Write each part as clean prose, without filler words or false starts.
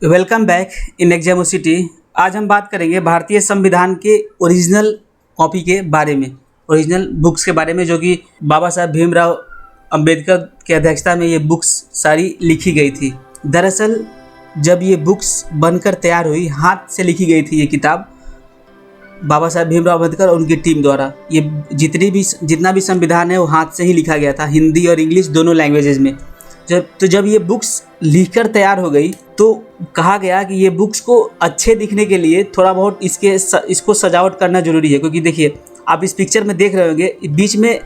Welcome back in एग्जामोसिटी। आज हम बात करेंगे भारतीय संविधान के ओरिजिनल कॉपी के बारे में, ओरिजिनल बुक्स के बारे में, जो कि बाबा साहब भीमराव अंबेडकर की अध्यक्षता में ये बुक्स सारी लिखी गई थी। दरअसल जब ये बुक्स बनकर तैयार हुई, हाथ से लिखी गई थी ये किताब बाबा साहब भीमराव अंबेडकर और उनकी टीम द्वारा। ये जितना भी संविधान है वो हाथ से ही लिखा गया था, हिंदी और इंग्लिश दोनों लैंग्वेजेस में। जब ये बुक्स लिखकर तैयार हो गई तो कहा गया कि ये बुक्स को अच्छे दिखने के लिए थोड़ा बहुत इसको सजावट करना ज़रूरी है। क्योंकि देखिए, आप इस पिक्चर में देख रहे होंगे, बीच में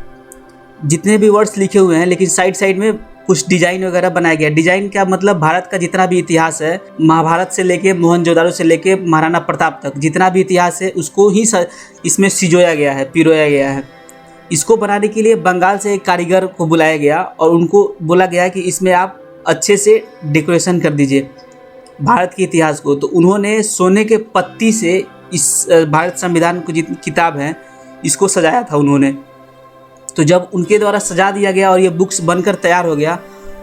जितने भी वर्ड्स लिखे हुए हैं, लेकिन साइड में कुछ डिज़ाइन वगैरह बनाया गया। डिज़ाइन का मतलब भारत का जितना भी इतिहास है, महाभारत से लेके मोहनजोदाड़ो से लेके महाराणा प्रताप तक जितना भी इतिहास है उसको ही इसमें सिजोया गया है, पिरोया गया है। इसको बनाने के लिए बंगाल से एक कारीगर को बुलाया गया और उनको बोला गया कि इसमें आप अच्छे से डेकोरेशन कर दीजिए भारत के इतिहास को। तो उन्होंने सोने के पत्ती से इस भारत संविधान को जितनी किताब है इसको सजाया था उन्होंने। तो जब उनके द्वारा सजा दिया गया और ये बुक्स बनकर तैयार हो गया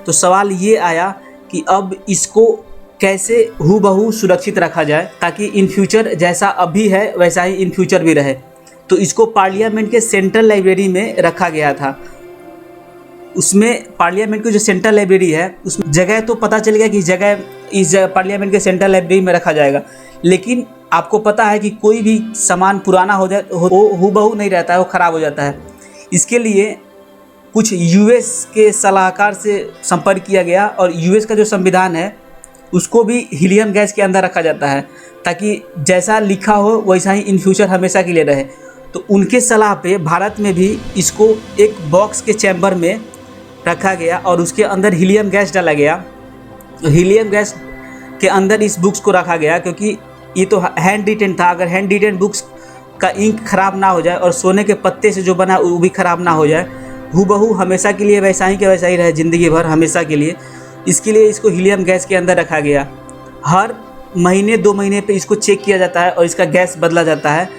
तो सवाल ये आया कि अब इसको कैसे हूबहू सुरक्षित रखा जाए ताकि इन फ्यूचर जैसा अभी है वैसा ही इन फ्यूचर भी रहे। तो इसको पार्लियामेंट के सेंट्रल लाइब्रेरी में रखा गया था। उसमें पार्लियामेंट की जो सेंट्रल लाइब्रेरी है उसमें जगह तो पता चल गया कि जगह इस पार्लियामेंट के सेंट्रल लाइब्रेरी में रखा जाएगा, लेकिन आपको पता है कि कोई भी सामान पुराना हो जाए वो हूबहू नहीं रहता है, वो ख़राब हो जाता है। इसके लिए कुछ यूएस के सलाहकार से संपर्क किया गया और यूएस का जो संविधान है उसको भी हीलियम गैस के अंदर रखा जाता है ताकि जैसा लिखा हो वैसा ही इन फ्यूचर हमेशा के लिए रहे। तो उनके सलाह पे भारत में भी इसको एक बॉक्स के चैम्बर में रखा गया और उसके अंदर हीलियम गैस डाला गया। हीलियम गैस के अंदर इस बुक्स को रखा गया क्योंकि ये तो हैंड रिटेन था। अगर हैंड रिटेन बुक्स का इंक खराब ना हो जाए और सोने के पत्ते से जो बना वो भी खराब ना हो जाए, हूबहू हमेशा के लिए वैसा ही के वैसा ही रहे, ज़िंदगी भर हमेशा के लिए, इसके लिए इसको हीलियम गैस के अंदर रखा गया। हर महीने 2 महीने पे इसको चेक किया जाता है और इसका गैस बदला जाता है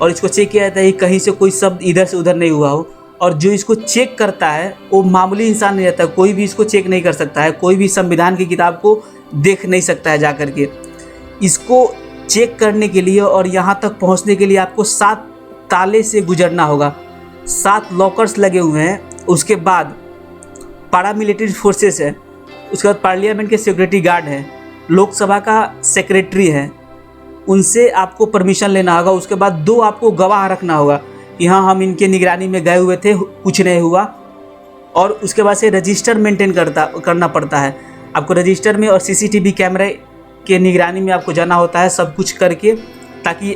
और इसको चेक किया जाता है कि कहीं से कोई शब्द इधर से उधर नहीं हुआ हो। और जो इसको चेक करता है वो मामूली इंसान नहीं रहता, कोई भी इसको चेक नहीं कर सकता है, कोई भी संविधान की किताब को देख नहीं सकता है जा कर के। इसको चेक करने के लिए और यहाँ तक पहुँचने के लिए आपको 7 ताले से गुजरना होगा, 7 लॉकर्स लगे हुए हैं। उसके बाद पैरामिलिट्री फोर्सेस है, उसके बाद पार्लियामेंट के सिक्योरिटी गार्ड हैं, लोकसभा का सेक्रेटरी है, उनसे आपको परमिशन लेना होगा। उसके बाद 2 आपको गवाह रखना होगा कि हाँ हम इनके निगरानी में गए हुए थे, कुछ नहीं हुआ। और उसके बाद से रजिस्टर मेंटेन करना पड़ता है आपको, रजिस्टर में और सीसीटीवी कैमरे के निगरानी में आपको जाना होता है सब कुछ करके, ताकि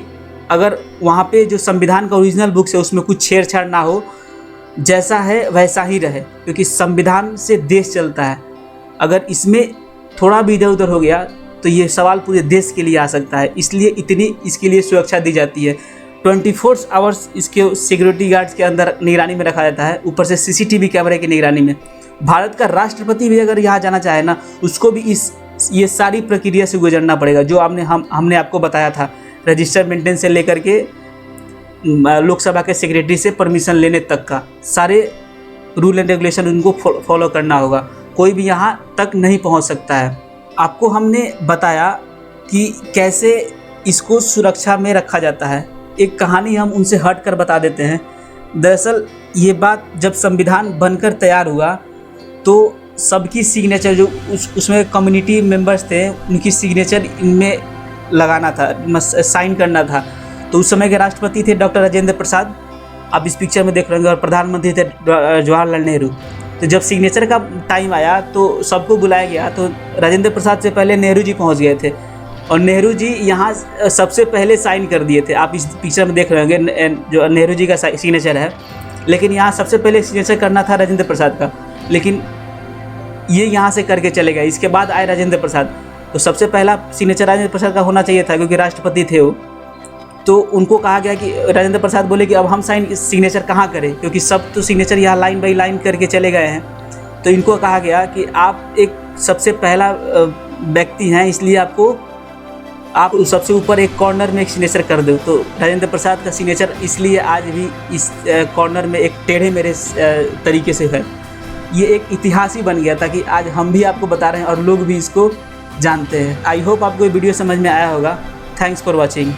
अगर वहाँ पे जो संविधान का ओरिजिनल बुक्स है उसमें कुछ छेड़छाड़ ना हो, जैसा है वैसा ही रहे। क्योंकि संविधान से देश चलता है, अगर इसमें थोड़ा भी इधर उधर हो गया तो ये सवाल पूरे देश के लिए आ सकता है। इसलिए इतनी इसके लिए सुरक्षा दी जाती है। 24 आवर्स इसके सिक्योरिटी गार्ड्स के अंदर निगरानी में रखा जाता है, ऊपर से सीसीटीवी कैमरे की निगरानी में। भारत का राष्ट्रपति भी अगर यहाँ जाना चाहे ना, उसको भी ये सारी प्रक्रिया से गुजरना पड़ेगा जो हमने आपको बताया था। रजिस्टर मेंटेन से लेकर के लोकसभा के सेक्रेटरी से परमिशन लेने तक का सारे रूल एंड रेगुलेशन उनको फॉलो करना होगा, कोई भी यहाँ तक नहीं पहुँच सकता है। आपको हमने बताया कि कैसे इसको सुरक्षा में रखा जाता है। एक कहानी हम उनसे हट कर बता देते हैं। दरअसल ये बात जब संविधान बनकर तैयार हुआ तो सबकी सिग्नेचर जो उसमें कम्युनिटी मेंबर्स थे उनकी सिग्नेचर इनमें लगाना था, साइन करना था। तो उस समय के राष्ट्रपति थे डॉक्टर राजेंद्र प्रसाद, आप इस पिक्चर में देख रहे होंगे, और प्रधानमंत्री थे जवाहरलाल नेहरू। तो जब सिग्नेचर का टाइम आया तो सबको बुलाया गया, तो राजेंद्र प्रसाद से पहले नेहरू जी पहुंच गए थे और नेहरू जी यहाँ सबसे पहले साइन कर दिए थे। आप इस पिक्चर में देख रहे होंगे जो नेहरू जी का सिग्नेचर है, लेकिन यहाँ सबसे पहले सिग्नेचर करना था राजेंद्र प्रसाद का, लेकिन ये यहाँ से करके चले गए। इसके बाद आए राजेंद्र प्रसाद, तो सबसे पहला सिग्नेचर राजेंद्र प्रसाद का होना चाहिए था क्योंकि राष्ट्रपति थे वो। तो उनको कहा गया कि राजेंद्र प्रसाद बोले कि अब हम सिग्नेचर कहाँ करें, क्योंकि सब तो सिग्नेचर यहाँ लाइन बाई लाइन करके चले गए हैं। तो इनको कहा गया कि आप एक सबसे पहला व्यक्ति हैं, इसलिए आप सबसे ऊपर एक कॉर्नर में एक सिग्नेचर कर दो। तो राजेंद्र प्रसाद का सिग्नेचर इसलिए आज भी इस कॉर्नर में एक टेढ़े मेढ़े तरीके से है। ये एक इतिहास ही बन गया था कि आज हम भी आपको बता रहे हैं और लोग भी इसको जानते हैं। आई होप आपको ये वीडियो समझ में आया होगा। Thanks for watching.